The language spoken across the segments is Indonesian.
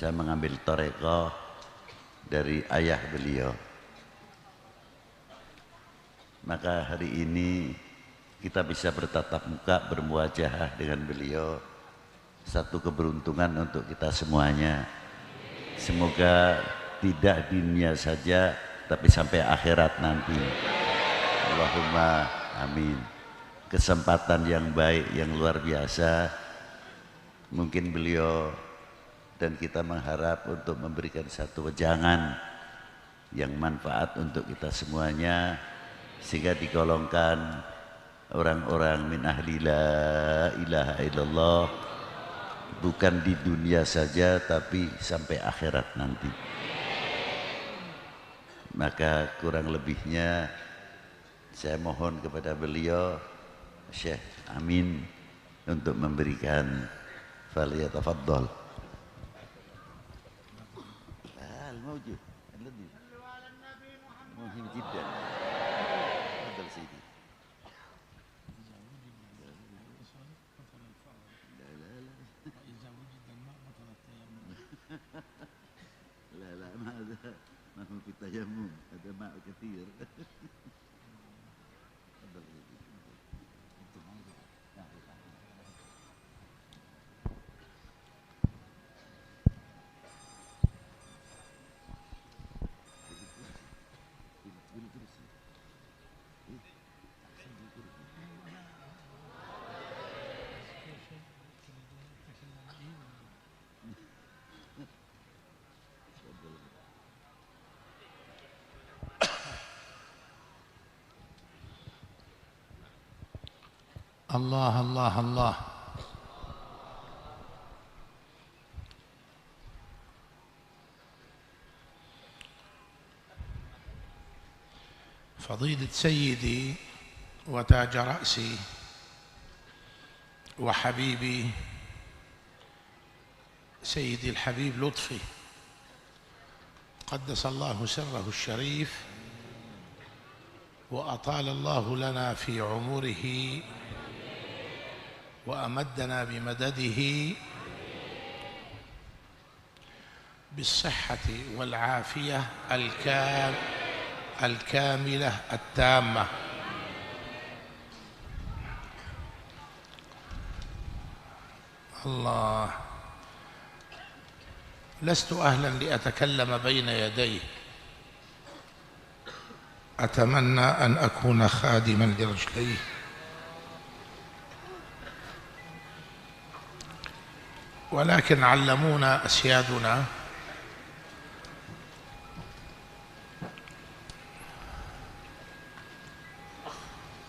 saya mengambil thariqah dari ayah beliau. Maka hari ini kita bisa bertatap muka, bermuajahah dengan beliau. Satu keberuntungan untuk kita semuanya. Semoga tidak di dunia saja, tapi sampai akhirat nanti. Allahumma amin. Kesempatan yang baik, yang luar biasa. Mungkin beliau dan kita mengharap untuk memberikan satu wejangan yang manfaat untuk kita semuanya, sehingga digolongkan orang-orang min ahli la ilaha illallah, bukan di dunia saja tapi sampai akhirat nanti. Maka kurang lebihnya saya mohon kepada beliau Syekh Amin untuk memberikan, falyatafaddal. Al-mawjud alladhi muhim jiddan. Tafadhal Sayyidi. لا ما هذا ما هو في التيمم، هذا ماء كثير. الله الله الله. فضيلة سيدي وتاج رأسي وحبيبي سيدي الحبيب لطفي قدس الله سره الشريف وأطال الله لنا في عمره وأمدنا بمدده بالصحة والعافية الكاملة التامة. الله، لست أهلا لأتكلم بين يديه، أتمنى أن أكون خادما لرجليه. ولكن علمونا أسيادنا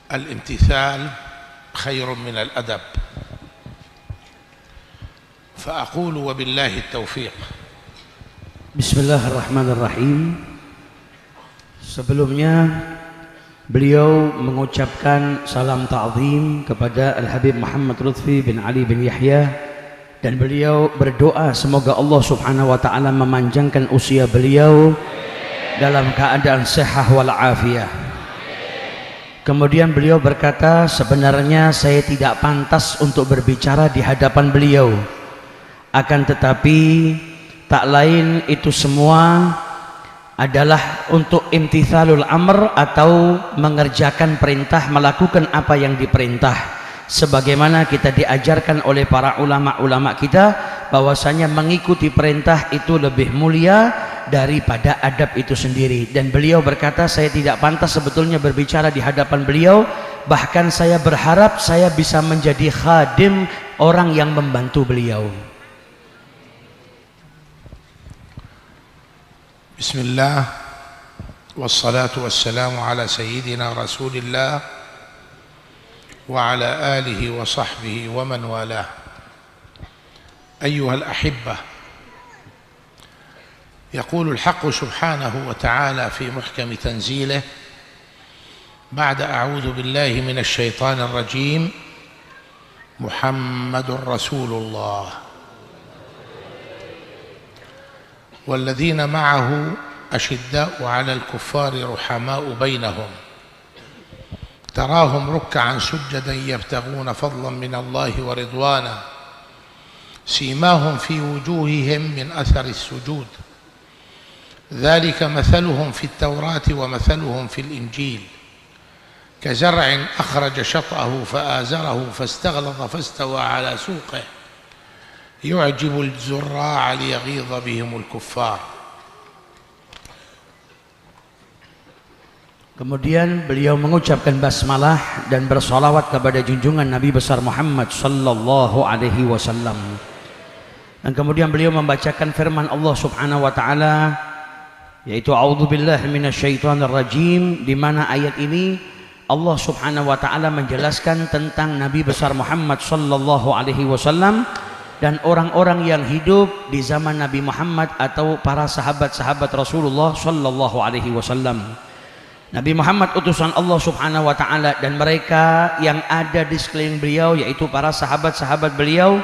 الامتثال خير من الأدب، فأقول وبالله التوفيق. Bismillahirrahmanirrahim. Sebelumnya beliau mengucapkan salam ta'zim kepada Al-Habib Muhammad Lutfi bin Ali bin Yahya, dan beliau berdoa semoga Allah Subhanahu wa taala memanjangkan usia beliau dalam keadaan sehat wal afiyah. Kemudian beliau berkata, sebenarnya saya tidak pantas untuk berbicara di hadapan beliau, akan tetapi tak lain itu semua adalah untuk imtithalul amr, atau mengerjakan perintah, melakukan apa yang diperintah, sebagaimana kita diajarkan oleh para ulama-ulama kita bahwasanya mengikuti perintah itu lebih mulia daripada adab itu sendiri. Dan beliau berkata, saya tidak pantas sebetulnya berbicara di hadapan beliau, bahkan saya berharap saya bisa menjadi khadim, orang yang membantu beliau. Bismillah wassalatu wassalamu ala sayyidina Rasulillah wa ala alihi wa sahbihi wa man walah. Ayyuhal ahibbah, يقول الحق سبحانه وتعالى في محكم تنزيله بعد أعوذ بالله من الشيطان الرجيم: محمد رسول الله والذين معه أشداء على الكفار رحماء بينهم تراهم ركعا سجدا يبتغون فضلا من الله ورضوانا سيماهم في وجوههم من أثر السجود ذلك مثلهم في التوراة ومثلهم في الإنجيل كزرع أخرج شطأه فآزره فاستغلظ فاستوى على سوقه يعجب الزراع ليغيظ بهم الكفار. Kemudian beliau mengucapkan basmalah dan bersalawat kepada junjungan Nabi besar Muhammad sallallahu alaihi wasallam. Dan kemudian beliau membacakan firman Allah Subhanahu wa taala yaitu a'udzubillahi minasyaitonir rajim, di mana ayat ini Allah Subhanahu wa taala menjelaskan tentang Nabi besar Muhammad sallallahu alaihi wasallam dan orang-orang yang hidup di zaman Nabi Muhammad atau para sahabat-sahabat Rasulullah sallallahu alaihi wasallam. Nabi Muhammad utusan Allah Subhanahu wa taala dan mereka yang ada di sekeliling beliau yaitu para sahabat-sahabat beliau,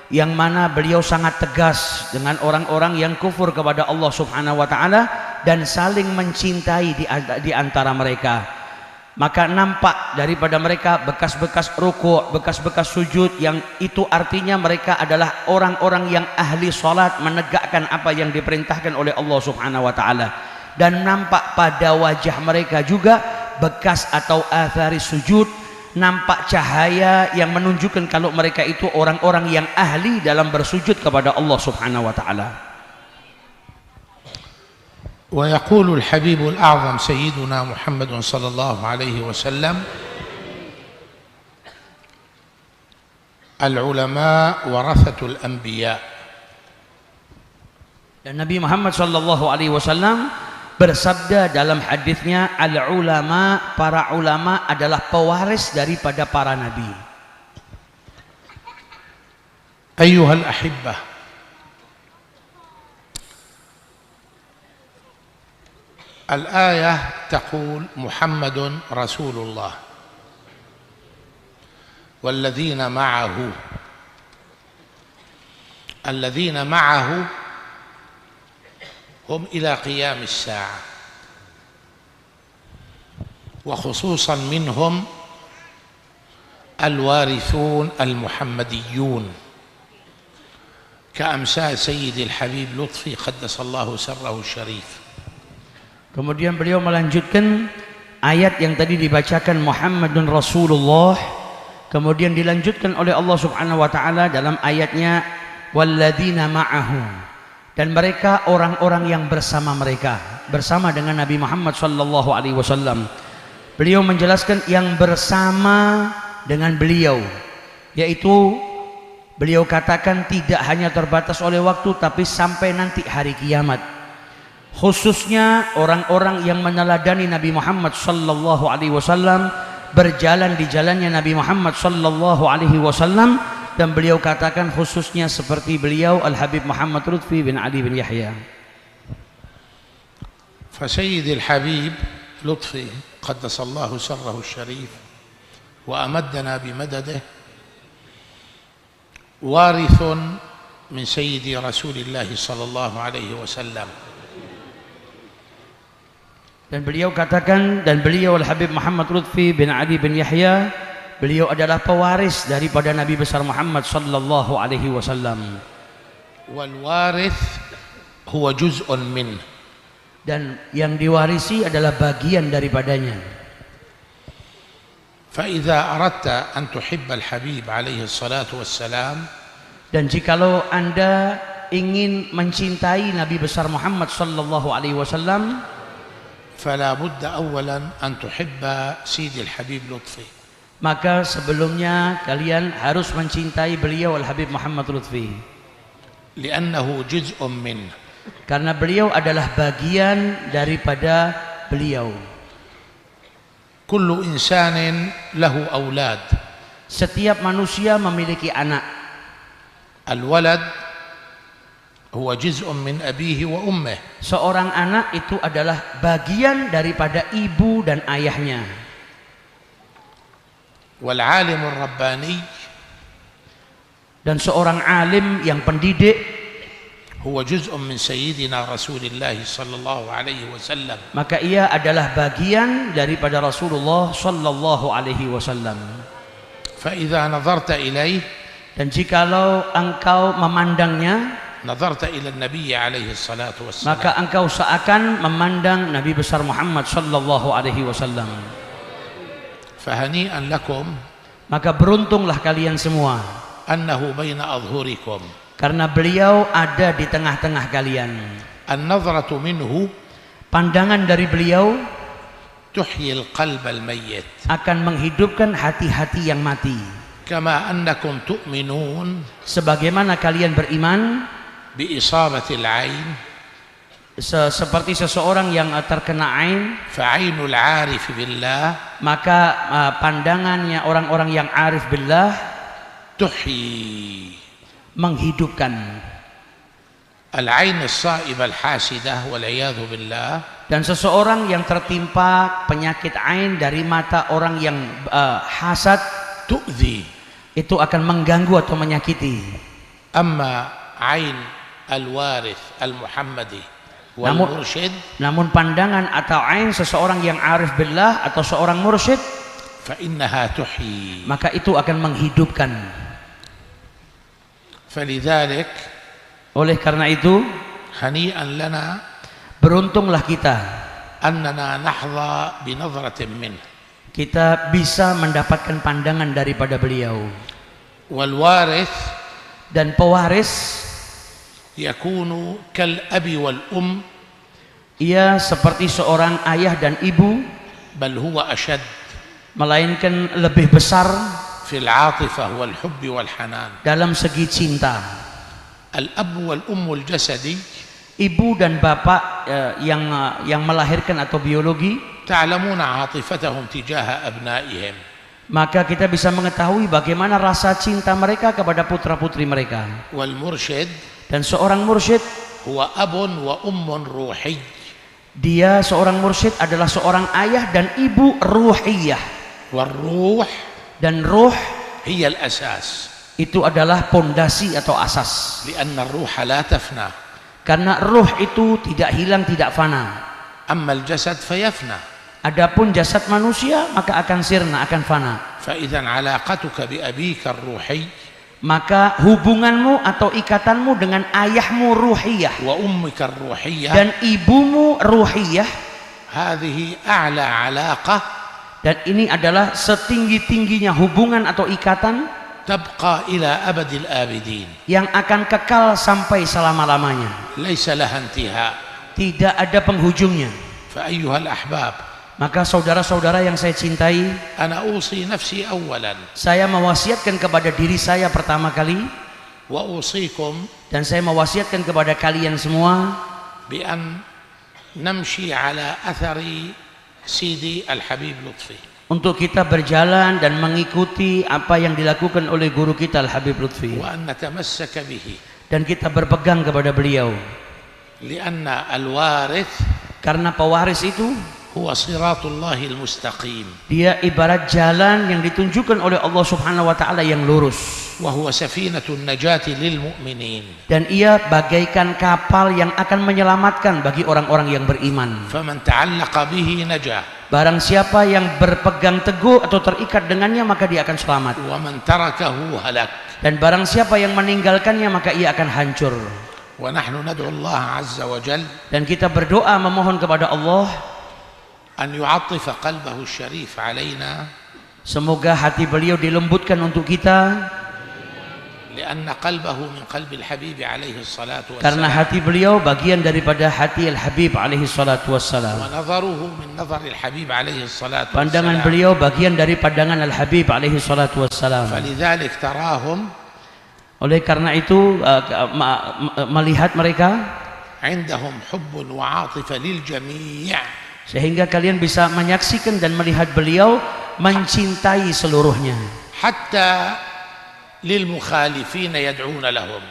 yang mana beliau sangat tegas dengan orang-orang yang kufur kepada Allah Subhanahu wa taala dan saling mencintai di antara mereka. Maka nampak daripada mereka bekas-bekas rukuk, bekas-bekas sujud, yang itu artinya mereka adalah orang-orang yang ahli salat, menegakkan apa yang diperintahkan oleh Allah Subhanahu wa taala. Dan nampak pada wajah mereka juga bekas atau athari sujud, nampak cahaya yang menunjukkan kalau mereka itu orang-orang yang ahli dalam bersujud kepada Allah Subhanahu wa taala. ويقول الحبيب الأعظم سيدنا محمد صلى الله عليه وسلم العلماء ورثة الأنبياء. Dan Nabi Muhammad sallallahu alaihi wasallam bersabda dalam hadisnya, al-ulama, para ulama adalah pewaris daripada para nabi. Ayyuhal ahibbah, al-ayah taqul Muhammadun Rasulullah والذين معه الذين معه هم إلى قيام الساعة وخصوصا منهم الوارثون المحمديون كأمثال سيد الحبيب لطفي قدس الله سره الشريف. Kemudian beliau melanjutkan ayat yang tadi dibacakan Muhammadun Rasulullah, kemudian dilanjutkan oleh Allah Subhanahu wa taala dalam ayatnya walladzina ma'ahu, dan mereka orang-orang yang bersama mereka, bersama dengan Nabi Muhammad sallallahu alaihi wasallam. Beliau menjelaskan yang bersama dengan beliau, yaitu beliau katakan tidak hanya terbatas oleh waktu tapi sampai nanti hari kiamat. Khususnya orang-orang yang meneladani Nabi Muhammad sallallahu alaihi wasallam, berjalan di jalannya Nabi Muhammad sallallahu alaihi wasallam. Dan beliau katakan khususnya seperti beliau Al-Habib Muhammad Lutfi bin Ali bin Yahya. فسيد الحبيب لطفي قدس الله سره الشريف وأمدنا بمدده وارث من سيد رسول الله صلى الله عليه وسلم. Dan beliau katakan, dan beliau Al-Habib Muhammad Lutfi bin Ali bin Yahya, beliau adalah pewaris daripada Nabi besar Muhammad sallallahu alaihi wasallam. Wal warith huwa juz'un min, dan yang diwarisi adalah bagian daripadanya. Fa idza aradta an tuhibba al-habib alaihi salatu wassalam, dan jikalau Anda ingin mencintai Nabi besar Muhammad sallallahu alaihi wasallam, fala budda awalan an tuhibba Sidi al-Habib Lutfi, maka sebelumnya kalian harus mencintai beliau Al-Habib Muhammad Lutfi, li'annahu juz'un min, karena beliau adalah bagian daripada beliau. Kullu insanin lahu awlad, setiap manusia memiliki anak. Al-walad huwa juz'un min abihi wa ummih, seorang anak itu adalah bagian daripada ibu dan ayahnya. Wal alimur rabbani, dan seorang alim yang pendidik, huwa juz'un min sayyidina Rasulillah sallallahu alaihi wasallam, maka ia adalah bagian daripada Rasulullah sallallahu alaihi wasallam. Fa idza nazarta ilaih, Dan jikalau engkau memandangnya, نظرت إلى النبي عليه الصلاة والسلام maka engkau seakan memandang Nabi besar Muhammad sallallahu alaihi wasallam. فهنيئا لكم Maka beruntunglah kalian semua, أنه بين أظهركم karena beliau ada di tengah-tengah kalian. النظرة منه Pandangan dari beliau تحيي القلب الميت akan menghidupkan hati-hati yang mati. كما أنكم تؤمنون Sebagaimana kalian beriman بإصابة العين seperti seseorang yang terkena ain, فعين العارف بالله maka pandangannya orang-orang yang arif billah تحيي menghidupkan. العين الصائبة الحاسدة والعياذ بالله Dan seseorang yang tertimpa penyakit ain dari mata orang yang hasad, تؤذي itu akan mengganggu atau menyakiti. أما عين الوارث المحمدي والمرشد Namun pandangan atau ain seseorang yang arif billah atau seorang mursyid, فإنها تحيي. maka itu akan menghidupkan. فلذلك Oleh karena itu, هنيئا لنا beruntunglah kita, أننا نحظى بنظرة منه. kita bisa mendapatkan pandangan daripada beliau. والوارث Dan pewaris, يكون كالأب والأم ia seperti seorang ayah dan ibu, بل هو أشد melainkan lebih besar في العاطفة والحب والحنان. dalam segi cinta. الأب والأم الجسدي Ibu dan bapak yang melahirkan atau biologi, تعلمون عاطفتهم تجاه أبنائهم. maka kita bisa mengetahui bagaimana rasa cinta mereka kepada putra-putri mereka. والمرشد Dan seorang mursyid, هو أب وأم روحي. dia seorang mursyid adalah seorang ayah dan ibu ruhiyah. والروح Dan ruh هي الأساس itu adalah pondasi atau asas. لأن الروح لا تفنى. Karena ruh itu tidak hilang, tidak fana. أما الجسد فيفنى. Adapun jasad manusia maka akan sirna, akan fana. فإذا علاقتك بأبيك الروحي Maka hubunganmu atau ikatanmu dengan ayahmu ruhiyah وأمك الروحية dan ibumu ruhiyah, هذه أعلى علاقة dan ini adalah setinggi-tingginya hubungan atau ikatan تبقى إلى أبد الآبدين. yang akan kekal sampai selama-lamanya. ليس لها انتهاء. Tidak ada penghujungnya. فأيها الأحباب Maka saudara-saudara yang saya cintai, أنا أوصي نفسي أولا saya mewasiatkan kepada diri saya pertama kali, وأوصيكم dan saya mewasiatkan kepada kalian semua بأن نمشي على أثر سيدي الحبيب لطفي. untuk kita berjalan dan mengikuti apa yang dilakukan oleh guru kita Al-Habib Lutfi, وأن نتمسك به. dan kita berpegang kepada beliau. لأن الوارث Karena pewaris itu, هو صراط الله المستقيم. dia ibarat jalan yang ditunjukkan oleh Allah Subhanahu wa taala yang lurus. وهو سفينة النجاة للمؤمنين. Dan ia bagaikan kapal yang akan menyelamatkan bagi orang-orang yang beriman. فمن تعلق به نجا. Barang siapa yang berpegang teguh atau terikat dengannya, maka dia akan selamat. ومن تركه هلك. Dan barang siapa yang meninggalkannya, maka ia akan hancur. ونحن ندعو الله عز وجل Dan kita berdoa memohon kepada Allah, أن يعطف قلبه الشريف علينا. semoga hati beliau dilembutkan untuk kita, لأن قلبه من قلب الحبيب عليه الصلاة karena والسلام. hati beliau bagian daripada hati Al-Habib alaihi salatu wassalam. ونظره من نظر الحبيب عليه الصلاة Pandangan والسلام. beliau bagian dari pandangan Al-Habib alaihi salatu wassalam. فلذلك تراهم Oleh karena itu melihat mereka, عندهم حب وعاطفة للجميع. sehingga kalian bisa menyaksikan dan melihat beliau mencintai seluruhnya. حتى للمخالفين يدعون لهم.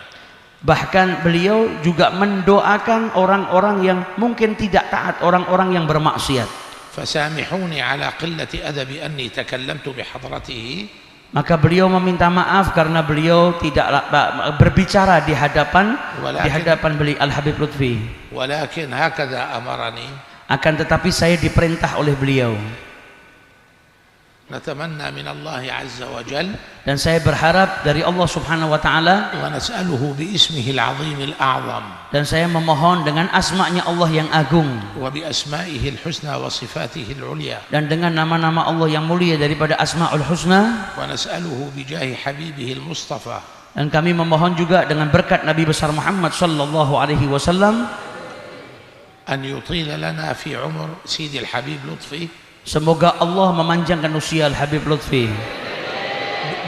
Bahkan beliau juga mendoakan orang-orang yang mungkin tidak taat, orang-orang yang bermaksiat. فسامحوني على قلة أدب أني تكلمت بحضرته. Maka beliau meminta maaf karena beliau tidak berbicara di hadapan beliau Al-Habib Lutfi. ولكن هكذا أمرني. Akan tetapi saya diperintah oleh beliau. نتمنى من الله عز وجل dan saya berharap dari Allah Subhanahu wa taala ونسأله باسمه العظيم الأعظم dan saya memohon dengan asma-Nya Allah yang agung وبأسمائه الحسنى وصفاته العليا dan dengan nama-nama Allah yang mulia daripada Asmaul Husna, ونسأله بجاه حبيبه المصطفى dan kami memohon juga dengan berkat Nabi besar Muhammad sallallahu alaihi wasallam أن يطيل لنا في عمر سيد الحبيب لطفي semoga Allah memanjangkan usia Al-Habib Lutfi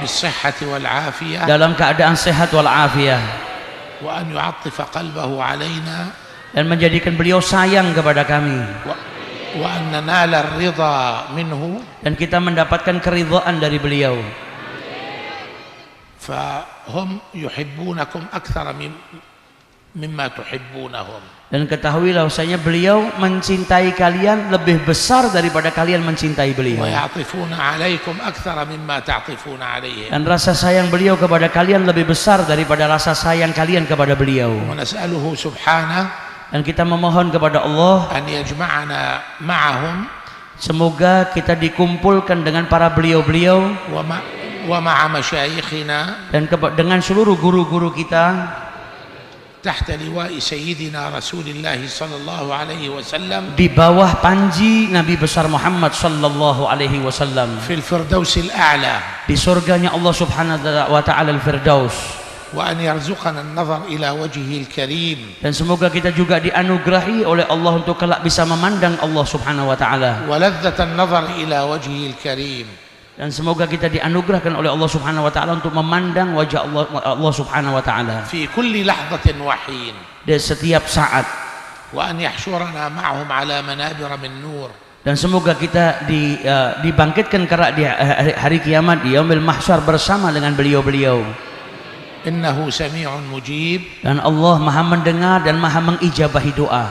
بالصحة والعافية dalam keadaan sehat walafiat وأن يعطف قلبه علينا dan menjadikan beliau sayang kepada kami وأن ننال الرضا منه dan kita mendapatkan keridhaan dari beliau. فهم يحبونكم أكثر مما تحبونهم Dan ketahuilah bahwasanya beliau mencintai kalian lebih besar daripada kalian mencintai beliau. ويعطفون عليكم أكثر مما تعطفون عليهم Dan rasa sayang beliau kepada kalian lebih besar daripada rasa sayang kalian kepada beliau. ونسأله سبحانه Dan kita memohon kepada Allah أن يجمعنا معهم semoga kita dikumpulkan dengan para beliau-beliau ومع مشايخنا dan dengan seluruh guru-guru kita تحت لواء سيدنا رسول الله صلى الله عليه وسلم di bawah panji Nabi besar Muhammad sallallahu alaihi wasallam في الفردوس الأعلى di surganya Allah Subhanahu wa taala Al-Firdaus. وأن يرزقنا النظر إلى وجهه الكريم Dan semoga kita juga dianugerahi oleh Allah untuk kelak bisa memandang Allah Subhanahu wa taala. ولذة النظر إلى وجهه الكريم Dan semoga kita dianugerahkan oleh Allah Subhanahu wa taala untuk memandang wajah Allah Subhanahu wa taala في كل لحظة وحين di setiap saat. وأن يحشرنا معهم على منابر من نور Dan semoga kita dibangkitkan kelak di hari kiamat di yaumil mahsyar bersama dengan beliau-beliau. إنه سميع مجيب Dan Allah Maha mendengar dan Maha mengijabahi doa.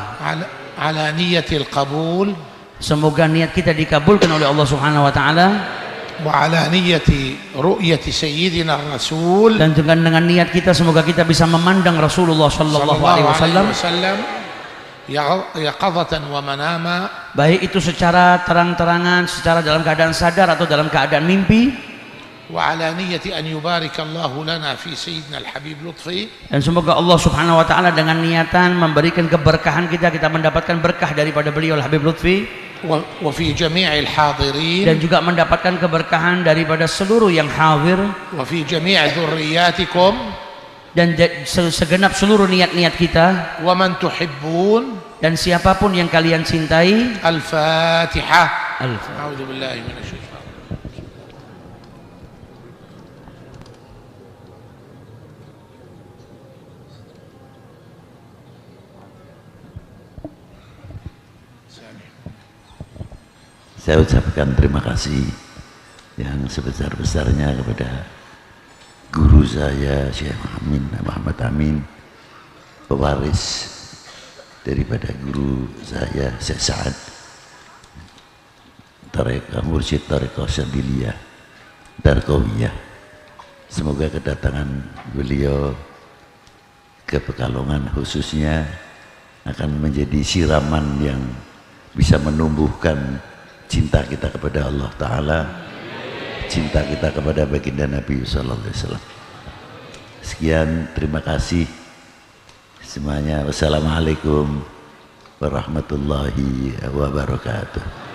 على نية القبول Semoga niat kita dikabulkan oleh Allah Subhanahu wa taala وعلى نية رؤية سيدنا الرسول dan dengan niat kita semoga kita bisa memandang Rasulullah sallallahu alaihi wasallam يقظة ومناما baik itu secara terang-terangan, secara dalam keadaan sadar atau dalam keadaan mimpi. وعلى نية أن يبارك الله لنا في سيدنا الحبيب لطفي Dan semoga Allah Subhanahu wa taala dengan niatan memberikan keberkahan kita mendapatkan berkah daripada beliau Al-Habib Lutfi وفي جميع الحاضرين dan juga mendapatkan keberkahan daripada seluruh yang hadir وفي جميع ذرياتكم dan segenap seluruh niat-niat kita ومن تحبون dan siapapun yang kalian cintai. الفاتحة. Al-Fatihah. أعوذ بالله من الشيطان. Saya ucapkan terima kasih yang sebesar-besarnya kepada guru saya Syekh Muhammad Amin, pewaris daripada guru saya Syekh Sa'ad, Mursyid Tarekat Syadziliyah Darqawiyah. Semoga kedatangan beliau ke Pekalongan khususnya akan menjadi siraman yang bisa menumbuhkan cinta kita kepada Allah Ta'ala, cinta kita kepada baginda Nabi Sallallahu Alaihi Wasallam. Sekian, terima kasih semuanya. Wassalamualaikum warahmatullahi wabarakatuh.